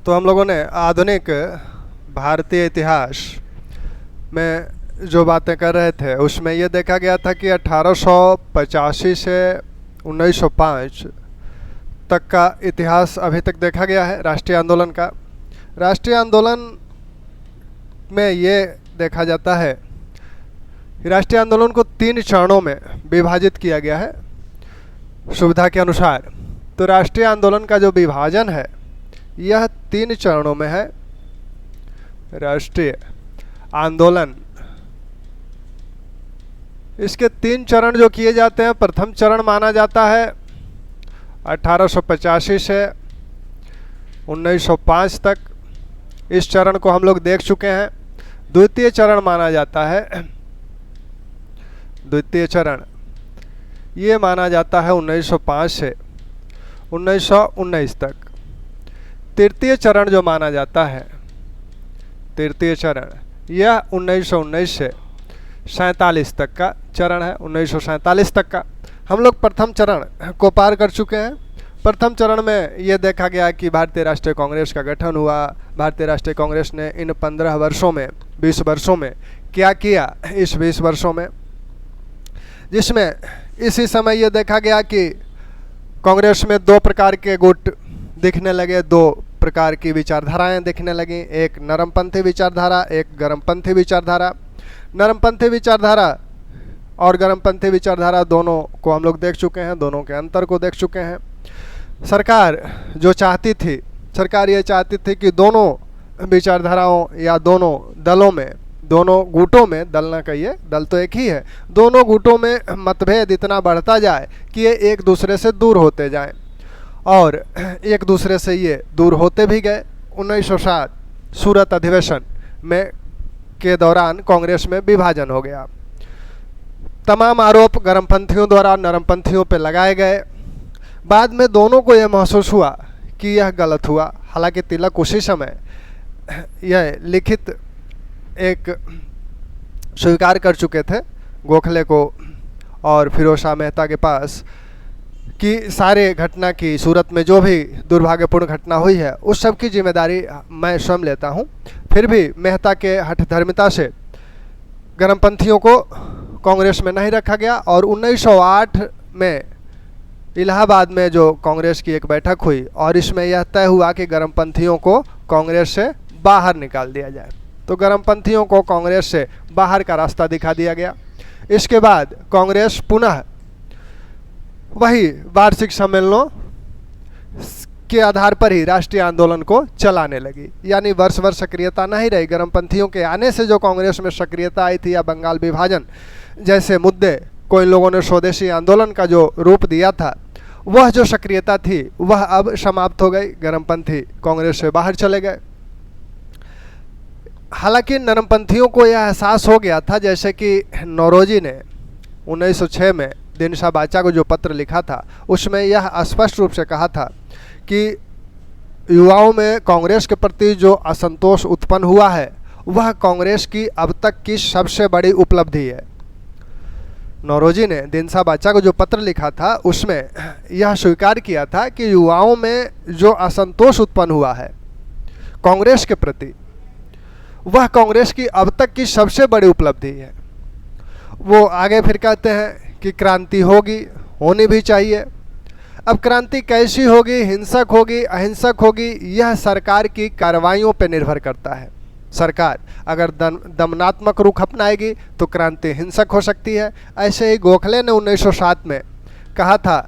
तो हम लोगों ने आधुनिक भारतीय इतिहास में जो बातें कर रहे थे उसमें ये देखा गया था कि 1885 से 1905 तक का इतिहास अभी तक देखा गया है राष्ट्रीय आंदोलन का। राष्ट्रीय आंदोलन में ये देखा जाता है कि राष्ट्रीय आंदोलन को 3 चरणों में विभाजित किया गया है सुविधा के अनुसार। तो राष्ट्रीय आंदोलन का जो विभाजन है यह 3 चरणों में है। राष्ट्रीय आंदोलन, इसके 3 चरण जो किए जाते हैं, प्रथम चरण माना जाता है 1885 से 1905 तक, इस चरण को हम लोग देख चुके हैं। द्वितीय चरण माना जाता है, द्वितीय चरण ये माना जाता है 1905 से 1919 तक। तृतीय चरण जो माना जाता है, तृतीय चरण यह 1919 से 47 तक का चरण है, 1947 तक का। हम लोग प्रथम चरण को पार कर चुके हैं। प्रथम चरण में ये देखा गया कि भारतीय राष्ट्रीय कांग्रेस का गठन हुआ। भारतीय राष्ट्रीय कांग्रेस ने इन 15 वर्षों में, 20 वर्षों में क्या किया, इस 20 वर्षों में, जिसमें इसी समय ये देखा गया कि कांग्रेस में 2 प्रकार के गुट दिखने लगे, 2 प्रकार की विचारधाराएं दिखने लगी। एक नरमपंथी विचारधारा, एक गर्मपंथी विचारधारा। नरमपंथी विचारधारा और गर्मपंथी विचारधारा दोनों को हम लोग देख चुके हैं, दोनों के अंतर को देख चुके हैं। सरकार जो चाहती थी, सरकार ये चाहती थी कि दोनों विचारधाराओं या दोनों दलों में, दोनों गुटों में, दल ना कहिए, दल तो एक ही है, दोनों गुटों में मतभेद इतना बढ़ता जाए कि ये एक दूसरे से दूर होते जाएं, और एक दूसरे से ये दूर होते भी गए। 1907 सूरत अधिवेशन में के दौरान कांग्रेस में विभाजन हो गया। तमाम आरोप गर्मपंथियों द्वारा नरमपंथियों पर लगाए गए। बाद में दोनों को यह महसूस हुआ कि यह गलत हुआ। हालांकि तिलक उसी समय यह लिखित एक स्वीकार कर चुके थे गोखले को और फिरोज शाह मेहता के पास कि सारे घटना की, सूरत में जो भी दुर्भाग्यपूर्ण घटना हुई है उस सब की जिम्मेदारी मैं स्वयं लेता हूं। फिर भी मेहता के हठधर्मिता से गर्मपंथियों को कांग्रेस में नहीं रखा गया और 1908 में इलाहाबाद में जो कांग्रेस की एक बैठक हुई और इसमें यह तय हुआ कि गर्मपंथियों को कांग्रेस से बाहर निकाल दिया जाए। तो गर्मपंथियों को कांग्रेस से बाहर का रास्ता दिखा दिया गया। इसके बाद कांग्रेस पुनः वही वार्षिक सम्मेलनों के आधार पर ही राष्ट्रीय आंदोलन को चलाने लगी, यानी वर्ष वर्ष सक्रियता नहीं रही। गर्मपंथियों के आने से जो कांग्रेस में सक्रियता आई थी या बंगाल विभाजन जैसे मुद्दे को इन लोगों ने स्वदेशी आंदोलन का जो रूप दिया था, वह जो सक्रियता थी वह अब समाप्त हो गई। गर्मपंथी कांग्रेस से बाहर चले गए। हालांकि नरमपंथियों को यह एहसास हो गया था, जैसे कि नौरोजी ने 1906 में दिनशा बाचा को जो पत्र लिखा था उसमें यह स्पष्ट रूप से कहा था कि युवाओं में कांग्रेस के प्रति जो असंतोष उत्पन्न हुआ है वह कांग्रेस की अब तक की सबसे बड़ी उपलब्धि है। नौरोजी ने दिनशा बाचा को जो पत्र लिखा था उसमें यह स्वीकार किया था कि युवाओं में जो असंतोष उत्पन्न हुआ है कांग्रेस के प्रति, वह कांग्रेस की अब तक की सबसे बड़ी उपलब्धि है। वो आगे फिर कहते हैं कि क्रांति होगी, होनी भी चाहिए। अब क्रांति कैसी होगी, हिंसक होगी, अहिंसक होगी, यह सरकार की कार्रवाइयों पर निर्भर करता है। सरकार अगर दमनात्मक रुख अपनाएगी तो क्रांति हिंसक हो सकती है। ऐसे ही गोखले ने 1907 में कहा था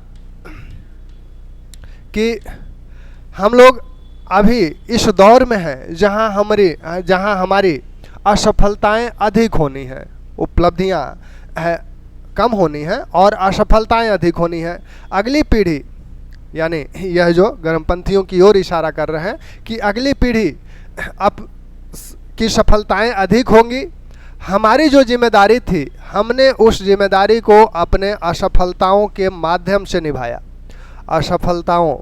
कि हम लोग अभी इस दौर में हैं जहां हमारी असफलताएं अधिक होनी है, उपलब्धियां कम होनी है और असफलताएं अधिक होनी है। अगली पीढ़ी, यानी यह जो गर्मपंथियों की ओर इशारा कर रहे हैं कि अगली पीढ़ी अब की सफलताएं अधिक होंगी। हमारी जो जिम्मेदारी थी हमने उस जिम्मेदारी को अपने असफलताओं के माध्यम से निभाया। असफलताओं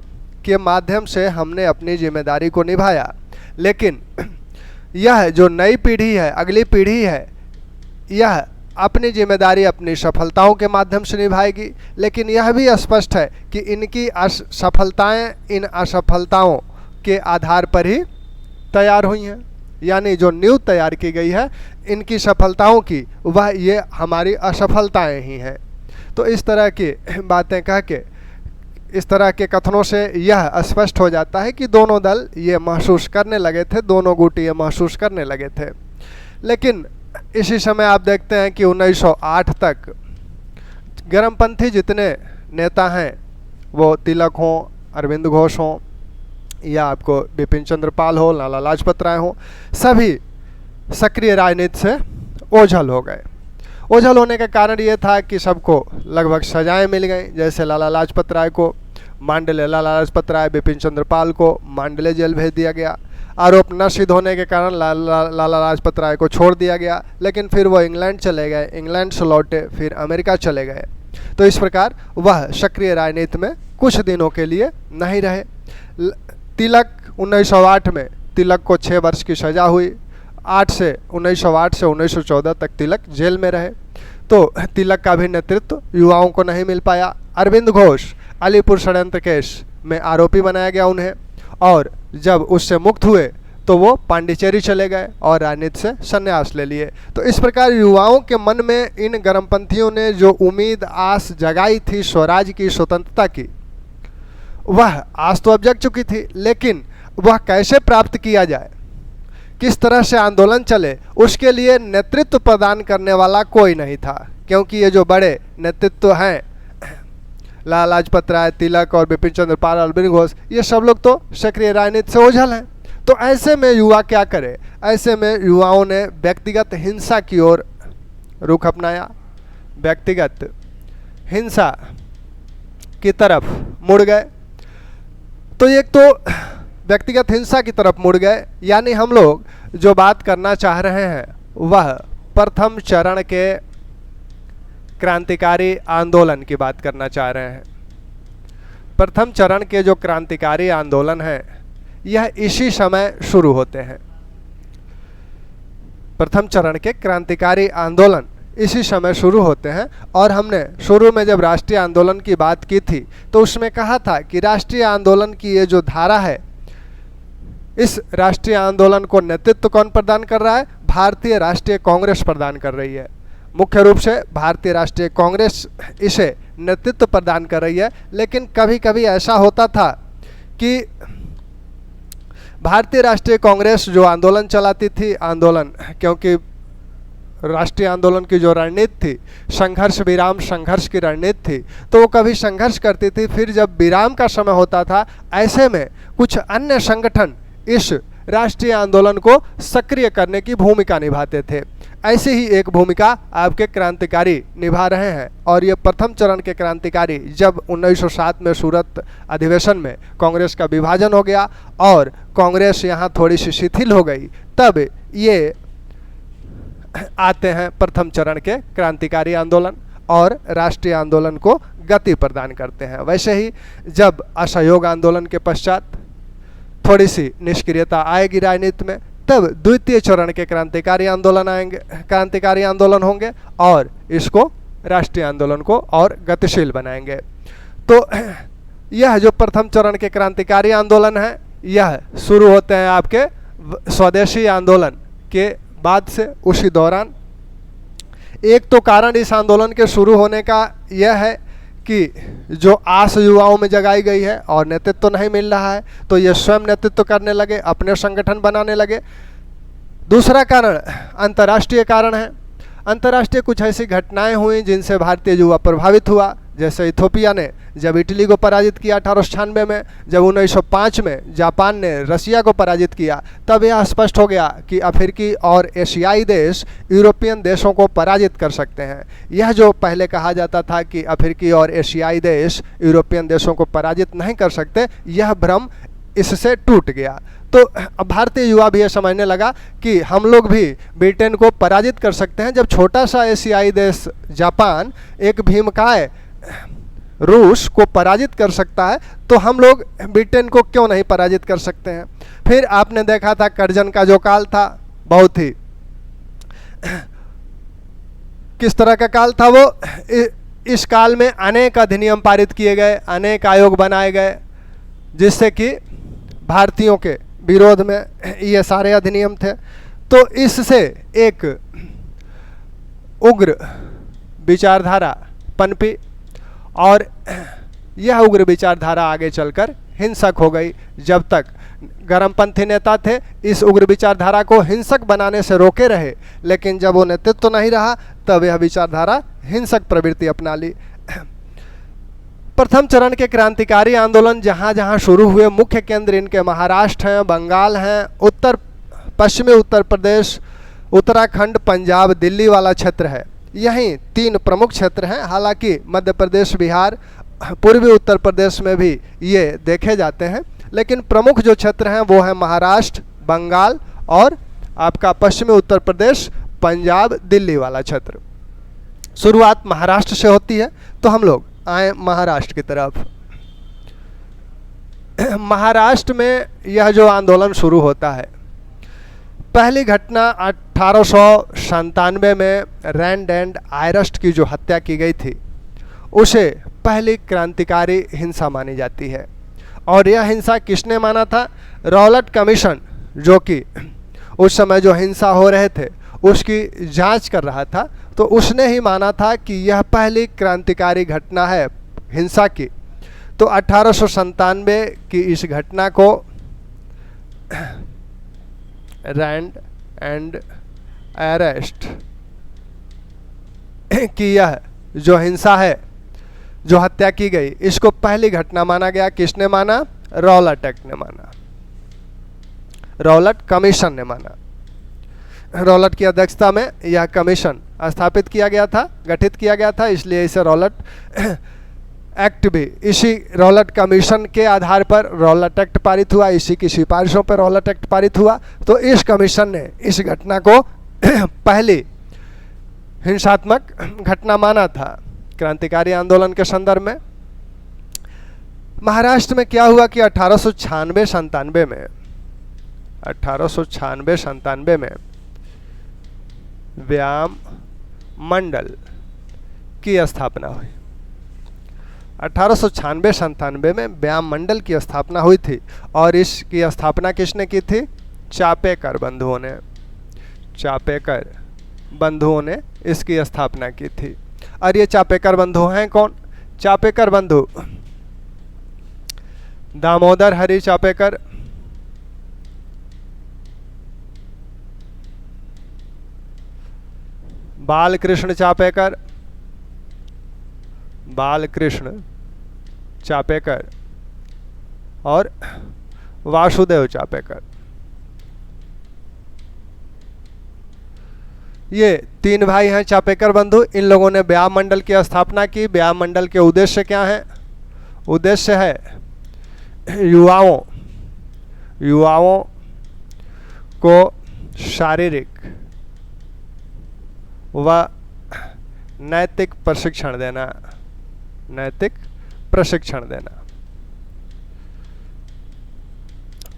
के माध्यम से हमने अपनी जिम्मेदारी को निभाया। लेकिन यह जो नई पीढ़ी है, अगली पीढ़ी है, यह अपनी जिम्मेदारी अपनी सफलताओं के माध्यम से निभाएगी। लेकिन यह भी स्पष्ट है कि इनकी सफलताएं इन असफलताओं के आधार पर ही तैयार हुई हैं, यानी जो नींव तैयार की गई है इनकी सफलताओं की, वह ये हमारी असफलताएं ही हैं। तो इस तरह की बातें कह के, इस तरह के कथनों से यह स्पष्ट हो जाता है कि दोनों दल ये महसूस करने लगे थे, दोनों गुट ये महसूस करने लगे थे। लेकिन इसी समय आप देखते हैं कि 1908 तक गर्मपंथी जितने नेता हैं, वो तिलक हों, अरविंद घोष हों, या आपको बिपिन चंद्र पाल हो, लाला लाजपत राय हो, सभी सक्रिय राजनीति से ओझल हो गए। ओझल होने का कारण ये था कि सबको लगभग सजाएं मिल गई। जैसे लाला लाजपत राय को मांडले, लाला लाजपत राय, बिपिन चंद्र पाल को मांडले जेल भेज दिया गया। आरोप न सिद्ध होने के कारण लाला लाजपत राय को छोड़ दिया गया, लेकिन फिर वो इंग्लैंड चले गए, इंग्लैंड से लौटे, फिर अमेरिका चले गए। तो इस प्रकार वह सक्रिय राजनीति में कुछ दिनों के लिए नहीं रहे। तिलक 1908 में तिलक को 6 वर्ष की सज़ा हुई। 1908 से 1914 तक तिलक जेल में रहे। तो तिलक का भी नेतृत्व युवाओं को नहीं मिल पाया। अरविंद घोष अलीपुर षड्यंत्र केस में आरोपी बनाया गया उन्हें, और जब उससे मुक्त हुए तो वो पांडिचेरी चले गए और राजनीति से संन्यास ले लिए। तो इस प्रकार युवाओं के मन में इन गर्मपंथियों ने जो उम्मीद आस जगाई थी स्वराज की, स्वतंत्रता की, वह आस तो अब जग चुकी थी, लेकिन वह कैसे प्राप्त किया जाए, किस तरह से आंदोलन चले, उसके लिए नेतृत्व प्रदान करने वाला कोई नहीं था। क्योंकि ये जो बड़े नेतृत्व हैं, लाला लाजपत राय, तिलक और बिपिन चंद्र पाल, अरविंद घोष, ये सब लोग तो सक्रिय राजनीति से ओझल हैं। तो ऐसे में युवा क्या करे? ऐसे में युवाओं ने व्यक्तिगत हिंसा की ओर रुख अपनाया, व्यक्तिगत हिंसा की तरफ मुड़ गए। तो एक तो व्यक्तिगत हिंसा की तरफ मुड़ गए, यानी हम लोग जो बात करना चाह रहे हैं वह प्रथम चरण के क्रांतिकारी आंदोलन की बात करना चाह रहे हैं। प्रथम चरण के जो क्रांतिकारी आंदोलन है, यह इसी समय शुरू होते हैं। प्रथम चरण के क्रांतिकारी आंदोलन इसी समय शुरू होते हैं। और हमने शुरू में जब राष्ट्रीय आंदोलन की बात की थी तो उसमें कहा था कि राष्ट्रीय आंदोलन की ये जो धारा है, इस राष्ट्रीय आंदोलन को नेतृत्व कौन प्रदान कर रहा है? भारतीय राष्ट्रीय कांग्रेस प्रदान कर रही है। मुख्य रूप से भारतीय राष्ट्रीय कांग्रेस इसे नेतृत्व प्रदान कर रही है। लेकिन कभी कभी ऐसा होता था कि भारतीय राष्ट्रीय कांग्रेस जो आंदोलन चलाती थी, आंदोलन, क्योंकि राष्ट्रीय आंदोलन की जो रणनीति थी, संघर्ष विराम संघर्ष की रणनीति थी, तो वो कभी संघर्ष करती थी, फिर जब विराम का समय होता था, ऐसे में कुछ अन्य संगठन इस राष्ट्रीय आंदोलन को सक्रिय करने की भूमिका निभाते थे। ऐसी ही एक भूमिका आपके क्रांतिकारी निभा रहे हैं। और ये प्रथम चरण के क्रांतिकारी जब 1907 में सूरत अधिवेशन में कांग्रेस का विभाजन हो गया और कांग्रेस यहाँ थोड़ी सी शिथिल हो गई, तब ये आते हैं प्रथम चरण के क्रांतिकारी आंदोलन और राष्ट्रीय आंदोलन को गति प्रदान करते हैं। वैसे ही जब असहयोग आंदोलन के पश्चात थोड़ी सी निष्क्रियता आएगी राजनीति में, तब द्वितीय चरण के क्रांतिकारी आंदोलन आएंगे, क्रांतिकारी आंदोलन होंगे और इसको राष्ट्रीय आंदोलन को और गतिशील बनाएंगे। तो यह जो प्रथम चरण के क्रांतिकारी आंदोलन है, यह शुरू होते हैं आपके स्वदेशी आंदोलन के बाद से। उसी दौरान एक तो कारण इस आंदोलन के शुरू होने का यह है कि जो आस युवाओं में जगाई गई है और नेतृत्व तो नहीं मिल रहा है, तो ये स्वयं नेतृत्व करने लगे, अपने संगठन बनाने लगे। दूसरा कारण अंतर्राष्ट्रीय कारण है। अंतर्राष्ट्रीय कुछ ऐसी घटनाएं हुई जिनसे भारतीय युवा प्रभावित हुआ। जैसे इथोपिया ने जब इटली को पराजित किया 1896 में, जब 1905 में जापान ने रसिया को पराजित किया, तब यह स्पष्ट हो गया कि अफ्रीकी और एशियाई देश यूरोपियन देशों को पराजित कर सकते हैं। यह जो पहले कहा जाता था कि अफ्रीकी और एशियाई देश यूरोपियन देशों को पराजित नहीं कर सकते, यह भ्रम इससे टूट गया। तो भारतीय युवा भी यह समझने लगा कि हम लोग भी ब्रिटेन को पराजित कर सकते हैं। जब छोटा सा एशियाई देश जापान एक भीमकाय रूस को पराजित कर सकता है, तो हम लोग ब्रिटेन को क्यों नहीं पराजित कर सकते हैं। फिर आपने देखा था कर्जन का जो काल था, बहुत ही किस तरह का काल था वो। इस काल में अनेक अधिनियम पारित किए गए, अनेक आयोग बनाए गए, जिससे कि भारतीयों के विरोध में ये सारे अधिनियम थे। तो इससे एक उग्र विचारधारा पनपी और यह उग्र विचारधारा आगे चलकर हिंसक हो गई। जब तक गर्मपंथी नेता थे इस उग्र विचारधारा को हिंसक बनाने से रोके रहे, लेकिन जब वो नेतृत्व तो नहीं रहा तब यह विचारधारा हिंसक प्रवृत्ति अपना ली। प्रथम चरण के क्रांतिकारी आंदोलन जहाँ जहाँ शुरू हुए, मुख्य केंद्र इनके महाराष्ट्र हैं, बंगाल हैं, पश्चिमी उत्तर प्रदेश, उत्तराखंड, पंजाब, दिल्ली वाला क्षेत्र है। यहीं 3 प्रमुख क्षेत्र हैं। हालांकि मध्य प्रदेश, बिहार, पूर्वी उत्तर प्रदेश में भी ये देखे जाते हैं, लेकिन प्रमुख जो क्षेत्र हैं वो है महाराष्ट्र, बंगाल और आपका पश्चिमी उत्तर प्रदेश, पंजाब, दिल्ली वाला क्षेत्र। शुरुआत महाराष्ट्र से होती है, तो हम लोग आए महाराष्ट्र की तरफ। महाराष्ट्र में यह जो आंदोलन शुरू होता है, पहली घटना 1897 में रैंड एंड आयरस्ट की जो हत्या की गई थी उसे पहली क्रांतिकारी हिंसा मानी जाती है। और यह हिंसा किसने माना था? रॉलेट कमीशन, जो कि उस समय जो हिंसा हो रहे थे उसकी जांच कर रहा था, तो उसने ही माना था कि यह पहली क्रांतिकारी घटना है हिंसा की। तो 1897 की इस घटना को रैंड एंड अरेस्ट की यह जो हिंसा है, जो हत्या की गई, इसको पहली घटना माना गया। किसने माना? रॉलेट एक्ट ने माना, रॉलेट कमीशन ने माना। रॉलेट की अध्यक्षता में यह कमीशन स्थापित किया गया था, गठित किया गया था, इसलिए इसे रॉलेट एक्ट भी, इसी रॉलेट कमीशन के आधार पर रॉलेट एक्ट पारित हुआ, इसी की सिफारिशों पर रॉलेट एक्ट पारित हुआ। तो इस कमीशन ने इस घटना को पहली हिंसात्मक घटना माना था क्रांतिकारी आंदोलन के संदर्भ में। महाराष्ट्र में क्या हुआ कि 1896-97 में व्यायाम मंडल की स्थापना हुई। 1896-97 में व्यायाम मंडल की स्थापना हुई थी और इसकी स्थापना किसने की थी? चापेकर बंधुओं ने। चापेकर बंधुओं ने इसकी स्थापना की थी। और ये चापेकर बंधु हैं कौन? चापेकर बंधु दामोदर हरि चापेकर, बालकृष्ण चापेकर, और वासुदेव चापेकर। ये 3 भाई हैं चापेकर बंधु। इन लोगों ने व्यायाम मंडल की स्थापना की। व्यायाम मंडल के उद्देश्य क्या है? उद्देश्य है युवाओं को शारीरिक व नैतिक प्रशिक्षण देना,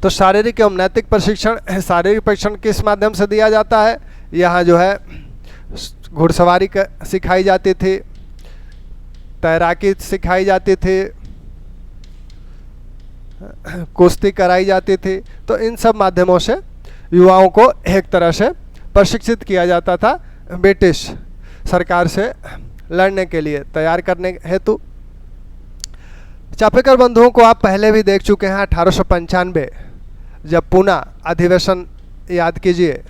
तो शारीरिक एवं नैतिक प्रशिक्षण, शारीरिक प्रशिक्षण किस माध्यम से दिया जाता है? यहाँ जो है घुड़सवारी सिखाई जाती थी, तैराकी सिखाई जाती थी, कुश्ती कराई जाती थी। तो इन सब माध्यमों से युवाओं को एक तरह से प्रशिक्षित किया जाता था ब्रिटिश सरकार से लड़ने के लिए तैयार करने हेतु। चापेकर बंधुओं को आप पहले भी देख चुके हैं। 1895 जब पूना अधिवेशन याद कीजिए,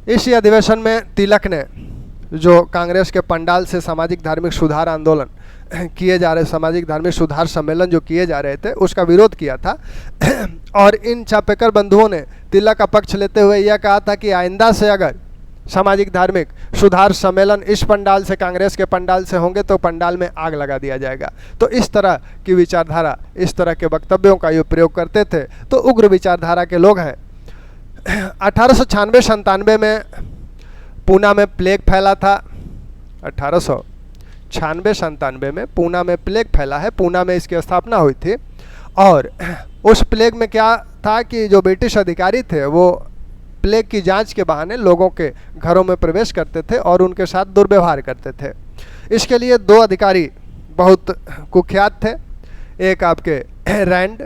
इस अधिवेशन में तिलक ने जो कांग्रेस के पंडाल से सामाजिक धार्मिक सुधार आंदोलन किए जा रहे, सामाजिक धार्मिक सुधार सम्मेलन जो किए जा रहे थे, उसका विरोध किया था। और इन चापेकर बंधुओं ने तिलक का पक्ष लेते हुए यह कहा था कि आइंदा से अगर सामाजिक धार्मिक सुधार सम्मेलन इस पंडाल से, कांग्रेस के पंडाल से होंगे तो पंडाल में आग लगा दिया जाएगा। तो इस तरह की विचारधारा, इस तरह के वक्तव्यों का ये प्रयोग करते थे। तो उग्र विचारधारा के लोग हैं। 1896-97 में पूना में प्लेग फैला था। 1896-97 में पूना में प्लेग फैला है। पूना में इसकी स्थापना हुई थी। और उस प्लेग में क्या था कि जो ब्रिटिश अधिकारी थे वो प्लेग की जांच के बहाने लोगों के घरों में प्रवेश करते थे और उनके साथ दुर्व्यवहार करते थे। इसके लिए 2 अधिकारी बहुत कुख्यात थे। एक आपके रैंड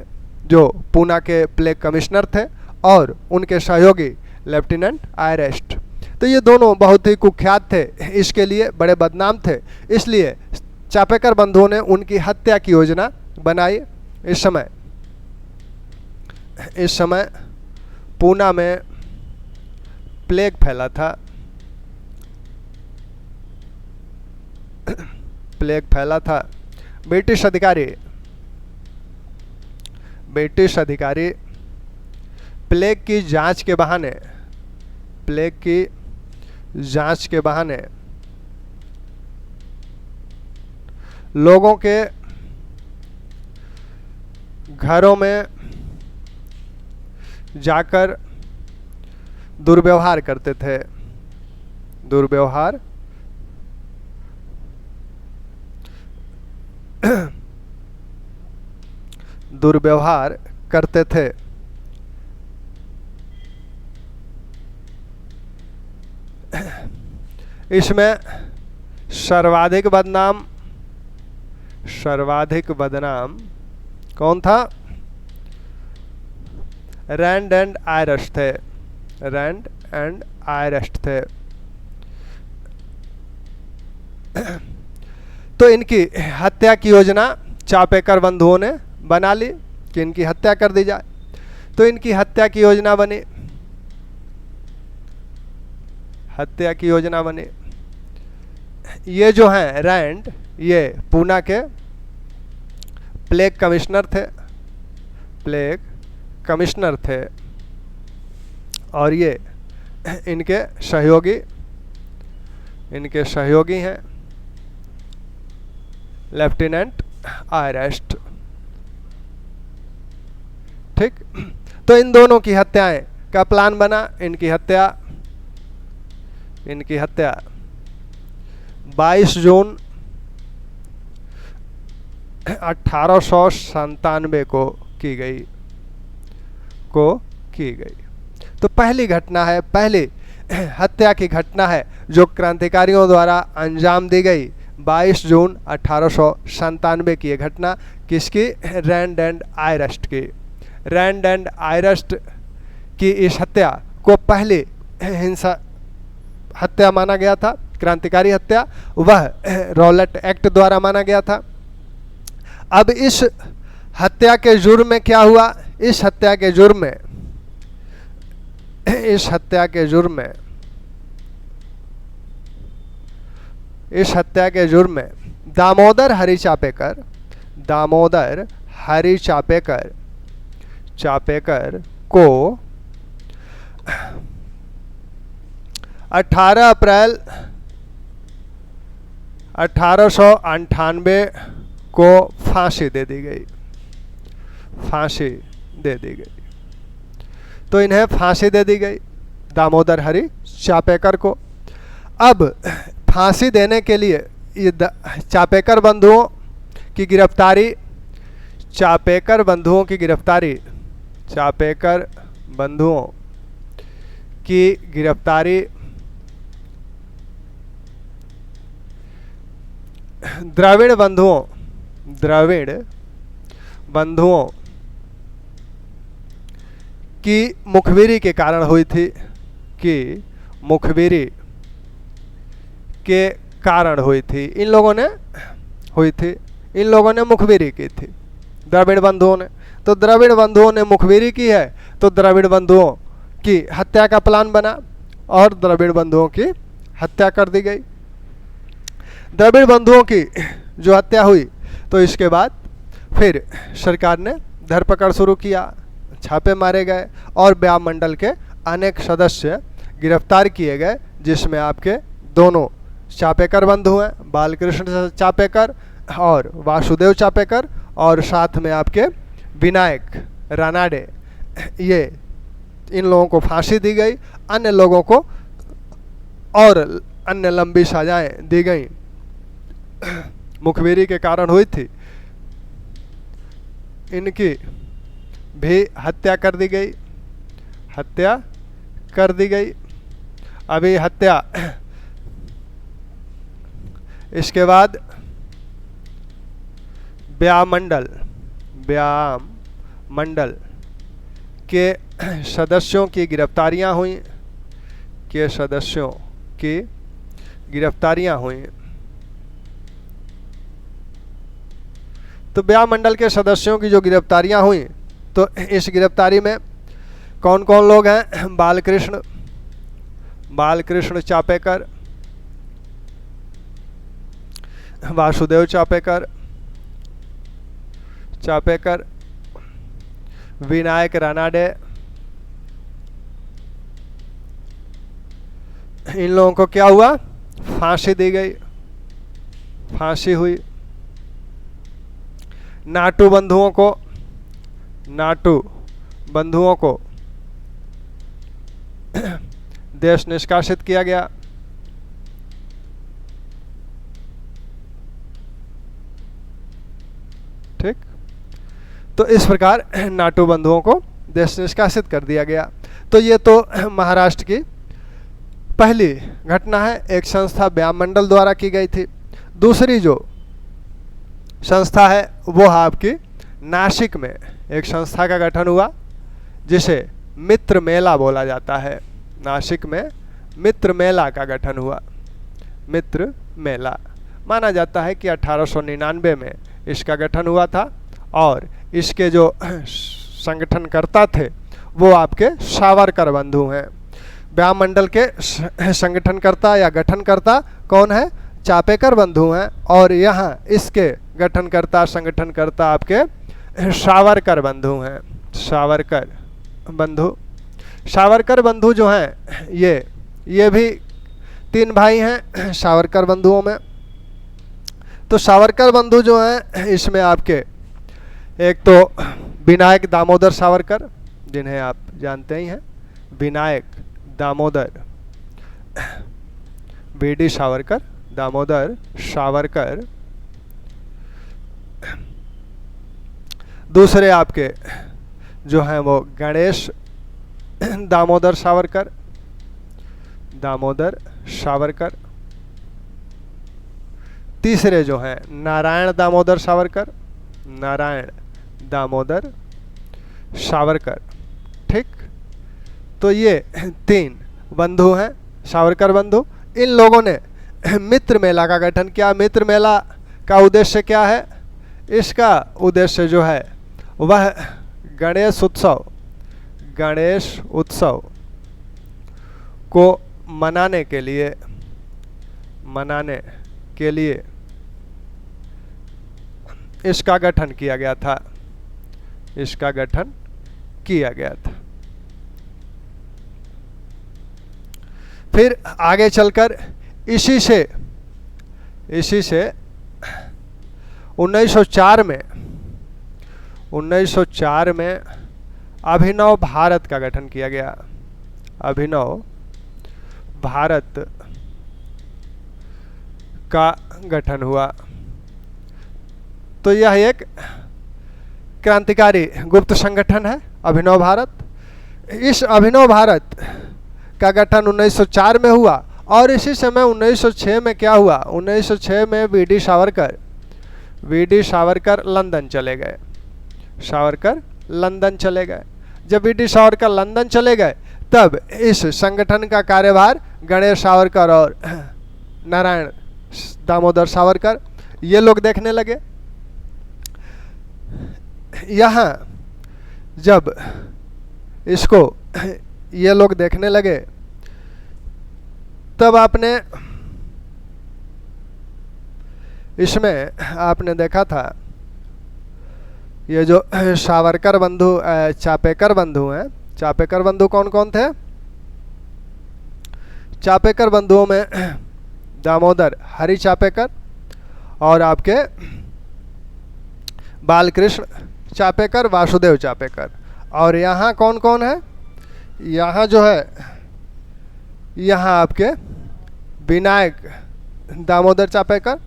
जो पूना के प्लेग कमिश्नर थे, और उनके सहयोगी लेफ्टिनेंट आयरेस्ट। तो ये दोनों बहुत ही कुख्यात थे, इसके लिए बड़े बदनाम थे, इसलिए चापेकर बंधुओं ने उनकी हत्या की योजना बनाई। इस समय पूना में प्लेग फैला था। प्लेग फैला था। ब्रिटिश अधिकारी प्लेग की जांच के बहाने लोगों के घरों में जाकर दुर्व्यवहार करते थे। दुर्व्यवहार करते थे। इसमें सर्वाधिक बदनाम कौन था? रैंड एंड आयरेस्ट थे। तो इनकी हत्या की योजना चापेकर बंधुओं ने बना ली कि इनकी हत्या कर दी जाए। तो इनकी हत्या की योजना बनी। ये जो हैं रैंड, ये पूना के प्लेग कमिश्नर थे, और ये इनके सहयोगी हैं लेफ्टिनेंट आयरेस्ट। ठीक। तो इन दोनों की हत्याएं का प्लान बना। इनकी हत्या 22 जून 1897 को की गई। तो पहली हत्या की घटना है जो क्रांतिकारियों द्वारा अंजाम दी गई। 22 जून 1897 की यह घटना किसकी? रैंड एंड आयरेस्ट की। रैंड एंड आयरेस्ट की इस हत्या को पहली हिंसा हत्या माना गया था, क्रांतिकारी हत्या। वह रॉलेट एक्ट द्वारा माना गया था। अब इस हत्या के जुर्म में क्या हुआ? इस हत्या के जुर्म में दामोदर हरि चापेकर को 18 अप्रैल 1898 को फांसी दे दी गई। तो इन्हें फांसी दे दी गई, दामोदर हरि चापेकर को। अब फांसी देने के लिए ये चापेकर बंधुओं की गिरफ्तारी द्रविड़ बंधुओं की मुखबिरी के कारण हुई थी। इन लोगों ने मुखबिरी की थी, द्रविड़ बंधुओं ने। तो द्रविड़ बंधुओं ने मुखबिरी की है, तो द्रविड़ बंधुओं की हत्या का प्लान बना और द्रविड़ बंधुओं की हत्या कर दी गई। द्रविड़ बंधुओं की जो हत्या हुई, तो इसके बाद फिर सरकार ने धरपकड़ शुरू किया, छापे मारे गए और ब्याम मंडल के अनेक सदस्य गिरफ्तार किए गए, जिसमें आपके दोनों चापेकर बंधु हैं, बालकृष्ण चापेकर और वासुदेव चापेकर, और साथ में आपके विनायक रानाडे। ये इन लोगों को फांसी दी गई, अन्य लोगों को और अन्य लंबी सजाएं दी गई। मुखबिरी के कारण हुई थी। इनकी भी हत्या कर दी गई। अभी हत्या, इसके बाद ब्याम मंडल के सदस्यों की गिरफ्तारियां हुई, के सदस्यों की गिरफ्तारियां हुई। तो ब्याह मंडल के सदस्यों की जो गिरफ्तारियां हुई, तो इस गिरफ्तारी में कौन कौन लोग हैं? बालकृष्ण चापेकर, वासुदेव चापेकर, विनायक रानाडे, इन लोगों को क्या हुआ? फांसी दी गई, फांसी हुई। नाटू बंधुओं को देश निष्कासित किया गया। ठीक, तो इस प्रकार नाटू बंधुओं को देश निष्कासित कर दिया गया। तो ये तो महाराष्ट्र की पहली घटना है, एक संस्था ब्याह मंडल द्वारा की गई थी। दूसरी जो संस्था है वो आपकी नासिक में एक संस्था का गठन हुआ जिसे मित्र मेला बोला जाता है। नासिक में मित्र मेला का गठन हुआ। मित्र मेला माना जाता है कि 1899 में इसका गठन हुआ था और इसके जो संगठनकर्ता थे वो आपके सावरकर बंधु हैं। ब्याह मंडल के संगठनकर्ता या गठनकर्ता कौन है? चापेकर बंधु हैं। और यहाँ इसके गठनकर्ता संगठनकर्ता आपके सावरकर बंधु हैं। सावरकर बंधु जो हैं ये भी 3 भाई हैं सावरकर बंधुओं में। तो सावरकर बंधु जो हैं इसमें आपके एक तो विनायक दामोदर सावरकर, जिन्हें आप जानते ही हैं, विनायक दामोदर वीडी सावरकर, दामोदर सावरकर। दूसरे आपके जो हैं वो गणेश दामोदर सावरकर। तीसरे जो हैं नारायण दामोदर सावरकर। ठीक, तो ये 3 बंधु हैं सावरकर बंधु। इन लोगों ने मित्र मेला का गठन किया। मित्र मेला का उद्देश्य क्या है? इसका उद्देश्य जो है वह गणेश उत्सव को मनाने के लिए इसका गठन किया गया था। फिर आगे चलकर इसी से 1904 में अभिनव भारत का गठन किया गया। अभिनव भारत का गठन हुआ। तो यह एक क्रांतिकारी गुप्त संगठन है अभिनव भारत। इस अभिनव भारत का गठन 1904 में हुआ और इसी समय 1906 में क्या हुआ? 1906 में वीडी सावरकर लंदन चले गए। जब वीडी सावरकर लंदन चले गए तब इस संगठन का कार्यभार गणेश सावरकर और नारायण दामोदर सावरकर ये लोग देखने लगे। यहाँ जब इसको ये लोग देखने लगे तब इसमें आपने देखा था ये जो सावरकर बंधु चापेकर बंधु हैं। चापेकर बंधु कौन कौन थे? चापेकर बंधुओं में दामोदर हरि चापेकर और आपके बालकृष्ण चापेकर, वासुदेव चापेकर। और यहाँ कौन कौन है? यहाँ जो है यहाँ आपके विनायक दामोदर चापेकर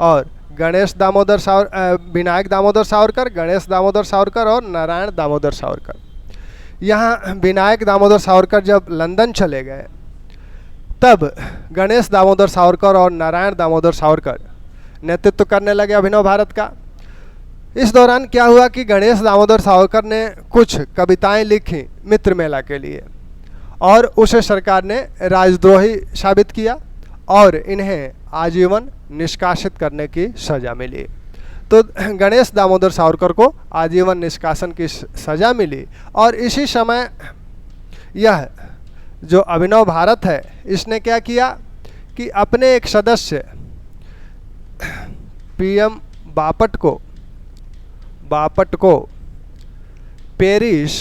और विनायक दामोदर सावरकर, गणेश दामोदर सावरकर और नारायण दामोदर सावरकर। यहाँ विनायक दामोदर सावरकर जब लंदन चले गए तब गणेश दामोदर सावरकर और नारायण दामोदर सावरकर नेतृत्व करने लगे अभिनव भारत का। इस दौरान क्या हुआ कि गणेश दामोदर सावरकर ने कुछ कविताएं लिखी मित्र मेला के लिए और उसे सरकार ने राजद्रोही साबित किया और इन्हें आजीवन निष्कासित करने की सज़ा मिली। तो गणेश दामोदर सावरकर को आजीवन निष्कासन की सज़ा मिली। और इसी समय यह जो अभिनव भारत है इसने क्या किया कि अपने एक सदस्य पीएम बापट को पेरिस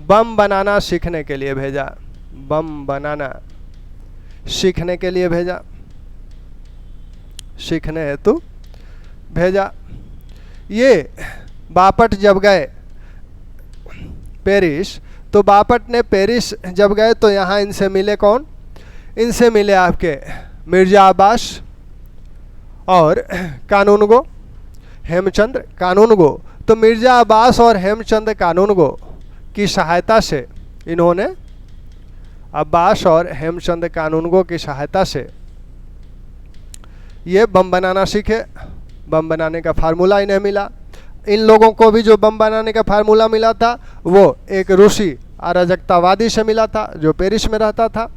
बम बनाना सीखने के लिए भेजा। बम बनाना सीखने के लिए भेजा, सीखने हेतु भेजा। ये बापट जब गए पेरिस, तो बापट ने पेरिस जब गए तो यहाँ इनसे मिले कौन? इनसे मिले आपके मिर्ज़ा अब्बास और कानूनगो, हेमचंद कानूनगो। तो मिर्ज़ा अब्बास और हेमचंद कानूनगो की सहायता से इन्होंने, अब्बास और हेमचंद कानूनगो की सहायता से ये बम बनाना सीखे। बम बनाने का फार्मूला इन्हें मिला। इन लोगों को भी जो बम बनाने का फार्मूला मिला था वो एक रूसी अराजकतावादी से मिला था जो पेरिस में रहता था।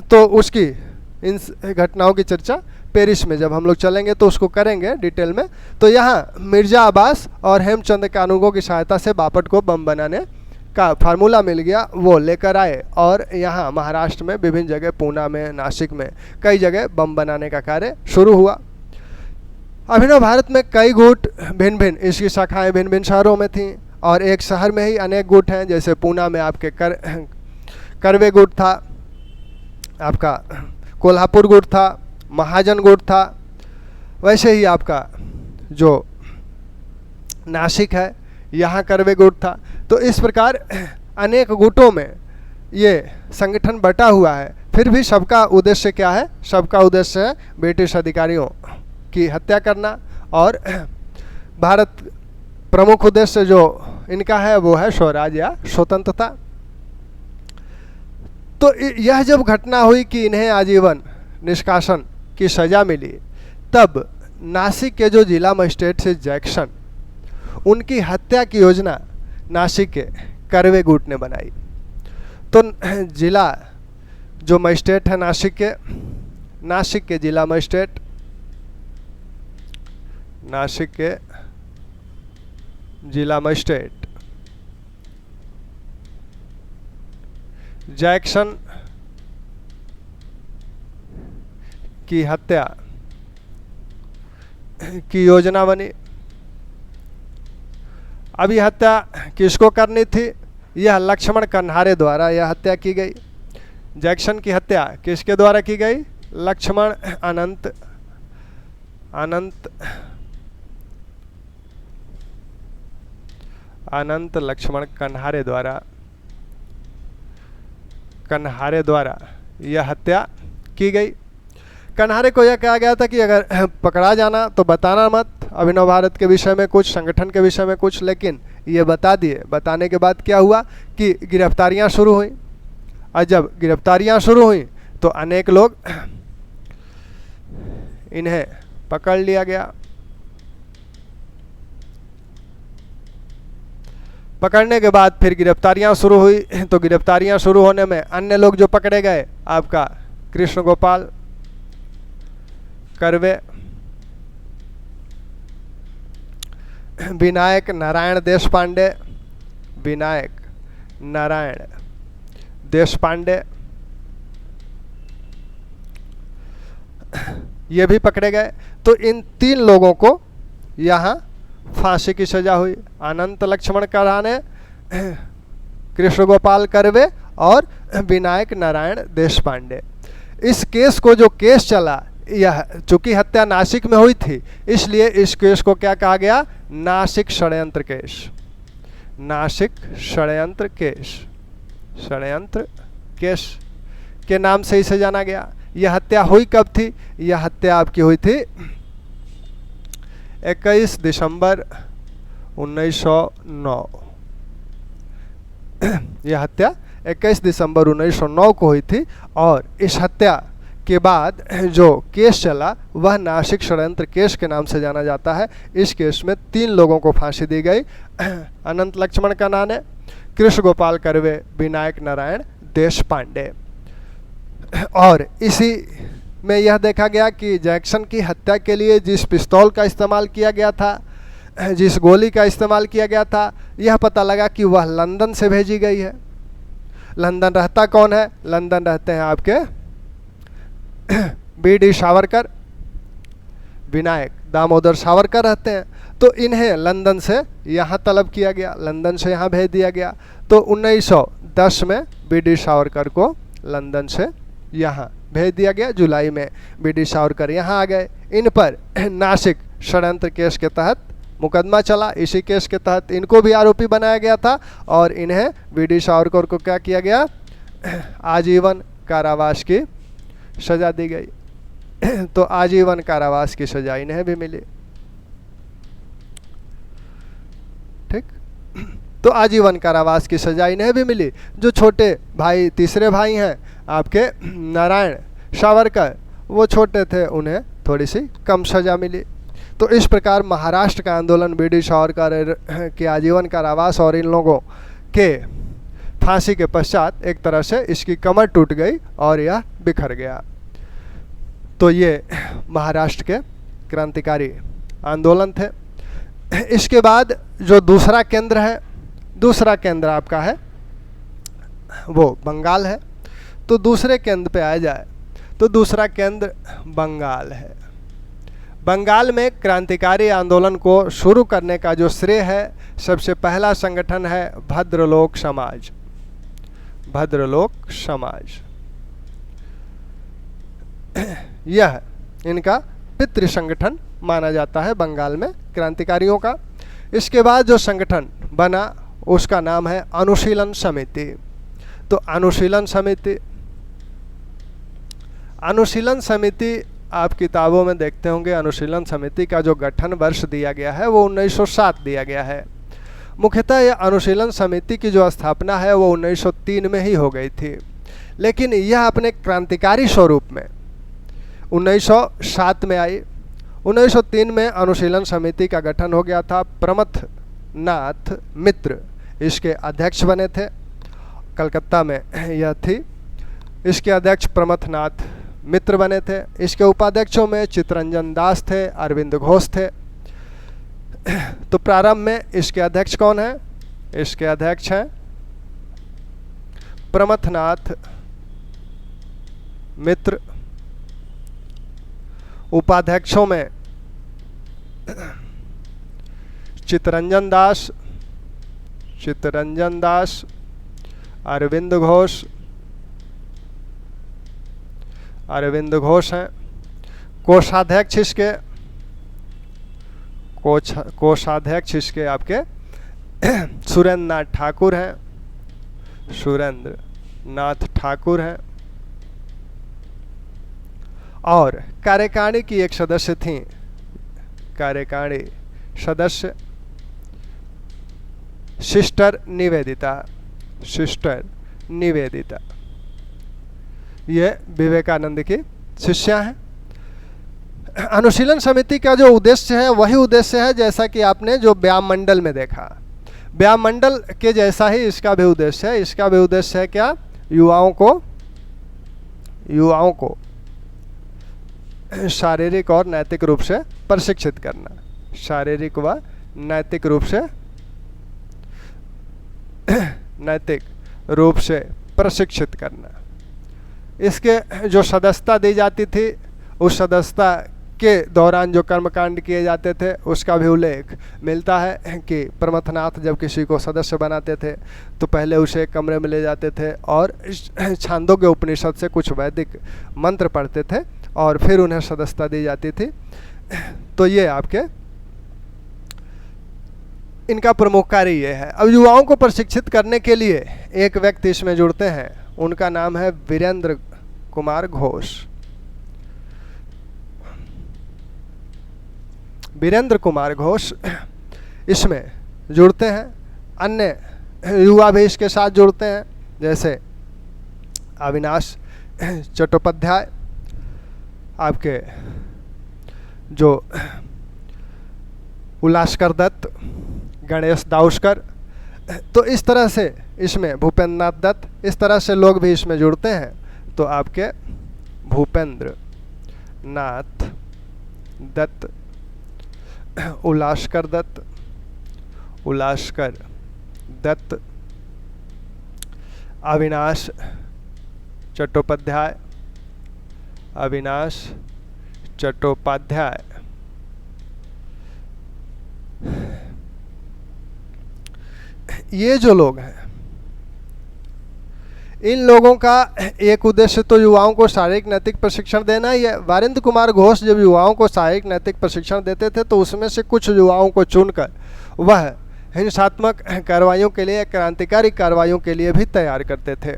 तो उसकी इन घटनाओं की चर्चा पेरिस में जब हम लोग चलेंगे तो उसको करेंगे डिटेल में। तो यहाँ मिर्ज़ा अब्बास और हेमचंद कानूनगो की सहायता से बापट को बम बनाने का फार्मूला मिल गया, वो लेकर आए और यहाँ महाराष्ट्र में विभिन्न जगह, पूना में, नासिक में कई जगह बम बनाने का कार्य शुरू हुआ। अभिनव भारत में कई गुट भिन्न भिन्न, इसकी शाखाएं भिन्न भिन्न शहरों में थीं और एक शहर में ही अनेक गुट हैं। जैसे पूना में आपके करवे गुट था, आपका कोल्हापुर गुट था, महाजन गुट था। वैसे ही आपका जो नासिक है यहाँ करवे गुट था। तो इस प्रकार अनेक गुटों में ये संगठन बटा हुआ है। फिर भी सबका उद्देश्य क्या है? सबका उद्देश्य है ब्रिटिश अधिकारियों की हत्या करना और भारत प्रमुख उद्देश्य जो इनका है वो है स्वराज या स्वतंत्रता। तो यह जब घटना हुई कि इन्हें आजीवन निष्कासन की सज़ा मिली, तब नासिक के जो जिला मजिस्ट्रेट से जैक्सन, उनकी हत्या की योजना नासिक के करवे गुट ने बनाई। तो जिला जो मजिस्ट्रेट है नासिक के जिला मजिस्ट्रेट, नासिक के जिला मजिस्ट्रेट जैक्सन की हत्या की योजना बनी। अब यह हत्या किसको करनी थी? यह लक्ष्मण कन्हारे द्वारा यह हत्या की गई। जैक्सन की हत्या किसके द्वारा की गई? लक्ष्मण अनंत लक्ष्मण कन्हारे द्वारा यह हत्या की गई। कन्हारे को यह कहा गया था कि अगर पकड़ा जाना तो बताना मत अभिनव भारत के विषय में कुछ, संगठन के विषय में कुछ, लेकिन ये बता दिए। बताने के बाद क्या हुआ कि गिरफ्तारियां शुरू हुई। और जब गिरफ्तारियां शुरू हुई तो अनेक लोग, इन्हें पकड़ लिया गया। पकड़ने के बाद फिर गिरफ्तारियां शुरू हुई। तो गिरफ्तारियां शुरू होने में अन्य लोग जो पकड़े गए, आपका कृष्ण गोपाल करवे, विनायक नारायण देशपांडे, ये भी पकड़े गए। तो इन 3 लोगों को यहाँ फांसी की सजा हुई। अनंत लक्ष्मण कन्हारे, कृष्ण गोपाल करवे और विनायक नारायण देशपांडे। इस केस को, जो केस चला, यह चूंकि हत्या नासिक में हुई थी, इसलिए इस केस को क्या कहा गया? नासिक षड्यंत्र केस। नासिक षड्यंत्र केस के नाम से इसे जाना गया। यह हत्या हुई कब थी? यह हत्या आपकी हुई थी 21 दिसंबर 1909। यह हत्या 21 दिसंबर 1909 को हुई थी। और इस हत्या के बाद जो केस चला वह नासिक षड्यंत्र केस के नाम से जाना जाता है। इस केस में 3 लोगों को फांसी दी गई। अनंत लक्ष्मण कनाने, कृष्ण गोपाल कर्वे, विनायक नारायण देशपांडे। और इसी में यह देखा गया कि जैक्सन की हत्या के लिए जिस पिस्तौल का इस्तेमाल किया गया था, जिस गोली का इस्तेमाल किया गया था, यह पता लगा कि वह लंदन से भेजी गई है। लंदन रहता कौन है? लंदन रहते हैं आपके बी.डी. सावरकर, विनायक दामोदर सावरकर रहते हैं। तो इन्हें लंदन से यहाँ तलब किया गया, लंदन से यहाँ भेज दिया गया। तो 1910 में बी.डी. सावरकर को लंदन से यहाँ भेज दिया गया। जुलाई में बी.डी. सावरकर यहाँ आ गए। इन पर नासिक षड्यंत्र केस के तहत मुकदमा चला। इसी केस के तहत इनको भी आरोपी बनाया गया था और इन्हें बी.डी. सावरकर को क्या किया गया? आजीवन कारावास की सजा दी गई। तो आजीवन कारावास की सजा इन्हें भी मिली। ठीक, तो आजीवन कारावास की सजा इन्हें भी मिली। जो छोटे भाई, तीसरे भाई हैं आपके नारायण सावरकर, वो छोटे थे, उन्हें थोड़ी सी कम सजा मिली। तो इस प्रकार महाराष्ट्र का आंदोलन बी.डी. सावरकर के आजीवन कारावास और इन लोगों के फांसी के पश्चात एक तरह से इसकी कमर टूट गई और यह बिखर गया। तो ये महाराष्ट्र के क्रांतिकारी आंदोलन थे। इसके बाद जो दूसरा केंद्र है, दूसरा केंद्र आपका है वो बंगाल है। तो दूसरे केंद्र पे आया जाए तो दूसरा केंद्र बंगाल है। बंगाल में क्रांतिकारी आंदोलन को शुरू करने का जो श्रेय है, सबसे पहला संगठन है भद्रलोक समाज। भद्रलोक समाज यह इनका पितृ संगठन माना जाता है बंगाल में क्रांतिकारियों का। इसके बाद जो संगठन बना उसका नाम है अनुशीलन समिति। तो अनुशीलन समिति आप किताबों में देखते होंगे। अनुशीलन समिति का जो गठन वर्ष दिया गया है वो 1907 दिया गया है। मुख्यतः यह अनुशीलन समिति की जो स्थापना है वो 1903 में ही हो गई थी, लेकिन यह अपने क्रांतिकारी स्वरूप में 1907 में आई। 1903 में अनुशीलन समिति का गठन हो गया था। प्रमथ नाथ मित्र इसके अध्यक्ष बने थे। कलकत्ता में यह थी। इसके अध्यक्ष प्रमथ नाथ मित्र बने थे। इसके उपाध्यक्षों में चित्तरंजन दास थे, अरविंद घोष थे। तो प्रारंभ में इसके अध्यक्ष कौन है? इसके अध्यक्ष हैं प्रमथनाथ मित्र। उपाध्यक्षों में चित्तरंजन दास, अरविंद घोष हैं। कोषाध्यक्ष इसके आपके सुरेंद्र नाथ ठाकुर हैं। और कार्यकारिणी की एक सदस्य थी, कार्यकारिणी सदस्य सिस्टर निवेदिता। ये विवेकानंद की शिष्या हैं। अनुशीलन समिति का जो उद्देश्य है वही उद्देश्य है जैसा कि आपने जो व्याम मंडल में देखा। व्याम मंडल के जैसा ही इसका भी उद्देश्य है। इसका भी उद्देश्य है क्या? युवाओं को शारीरिक और नैतिक रूप से प्रशिक्षित करना। शारीरिक व नैतिक रूप से प्रशिक्षित करना। इसके जो सदस्यता दी जाती थी, उस सदस्यता के दौरान जो कर्मकांड किए जाते थे उसका भी उल्लेख मिलता है कि प्रमथनाथ जब किसी को सदस्य बनाते थे तो पहले उसे एक कमरे में ले जाते थे और छांदोग्य उपनिषद से कुछ वैदिक मंत्र पढ़ते थे और फिर उन्हें सदस्यता दी जाती थी। तो ये आपके इनका प्रमुख कार्य ये है। अब युवाओं को प्रशिक्षित करने के लिए एक व्यक्ति इसमें जुड़ते हैं, उनका नाम है वीरेंद्र कुमार घोष। वीरेंद्र कुमार घोष इसमें जुड़ते हैं। अन्य युवा भी इसके साथ जुड़ते हैं, जैसे अविनाश चट्टोपाध्याय, आपके जो उल्लासकर दत्त, गणेश दाउस्कर, तो इस तरह से इसमें भूपेंद्र नाथ दत्त, इस तरह से लोग भी इसमें जुड़ते हैं। तो आपके भूपेंद्र नाथ दत्त, उल्लासकर दत्त, उल्लासकर दत्त, अविनाश चट्टोपाध्याय, अविनाश चट्टोपाध्याय, ये जो लोग हैं, इन लोगों का एक उद्देश्य तो युवाओं को शारीरिक नैतिक प्रशिक्षण देना ही है। वीरेंद्र कुमार घोष जब युवाओं को शारीरिक नैतिक प्रशिक्षण देते थे तो उसमें से कुछ युवाओं को चुनकर वह हिंसात्मक कार्रवाइयों के लिए, क्रांतिकारी कार्रवाइयों के लिए भी तैयार करते थे।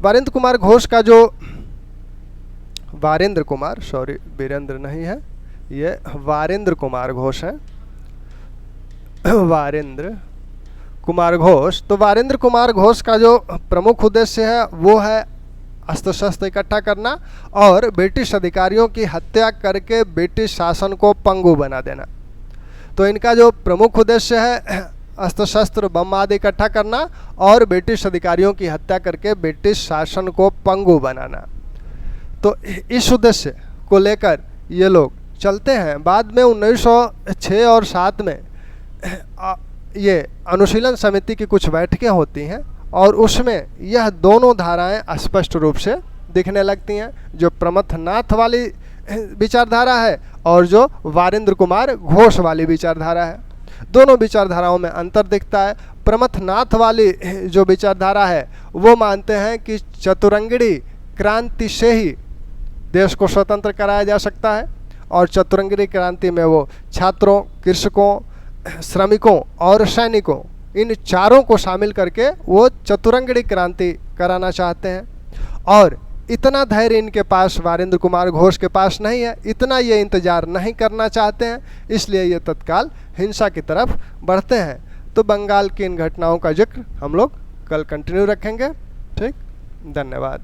वीरेंद्र कुमार घोष का जो वीरेंद्र कुमार, सॉरी वीरेंद्र नहीं है, ये वीरेंद्र कुमार घोष है, वीरेंद्र कुमार घोष। तो वीरेंद्र कुमार घोष का जो प्रमुख उद्देश्य है वो है अस्त्र शस्त्र इकट्ठा करना और ब्रिटिश अधिकारियों की हत्या करके ब्रिटिश शासन को पंगु बना देना। तो इनका जो प्रमुख उद्देश्य है अस्त्र शस्त्र बम आदि इकट्ठा करना और ब्रिटिश अधिकारियों की हत्या करके ब्रिटिश शासन को पंगु बनाना। तो इस उद्देश्य को लेकर ये लोग चलते हैं। बाद में 1906 और 7 में ये अनुशीलन समिति की कुछ बैठकें होती हैं और उसमें यह दोनों धाराएं स्पष्ट रूप से दिखने लगती हैं, जो प्रमथनाथ वाली विचारधारा है और जो वीरेंद्र कुमार घोष वाली विचारधारा है। दोनों विचारधाराओं में अंतर दिखता है। प्रमथनाथ वाली जो विचारधारा है वो मानते हैं कि चतुरंगिणी क्रांति से ही देश को स्वतंत्र कराया जा सकता है और चतुरंगिणी क्रांति में वो छात्रों, कृषकों, श्रमिकों और सैनिकों, इन चारों को शामिल करके वो चतुरंगिणी क्रांति कराना चाहते हैं। और इतना धैर्य इनके पास वीरेंद्र कुमार घोष के पास नहीं है, इतना ये इंतज़ार नहीं करना चाहते हैं, इसलिए ये तत्काल हिंसा की तरफ बढ़ते हैं। तो बंगाल की इन घटनाओं का जिक्र हम लोग कल कंटिन्यू रखेंगे। ठीक, धन्यवाद।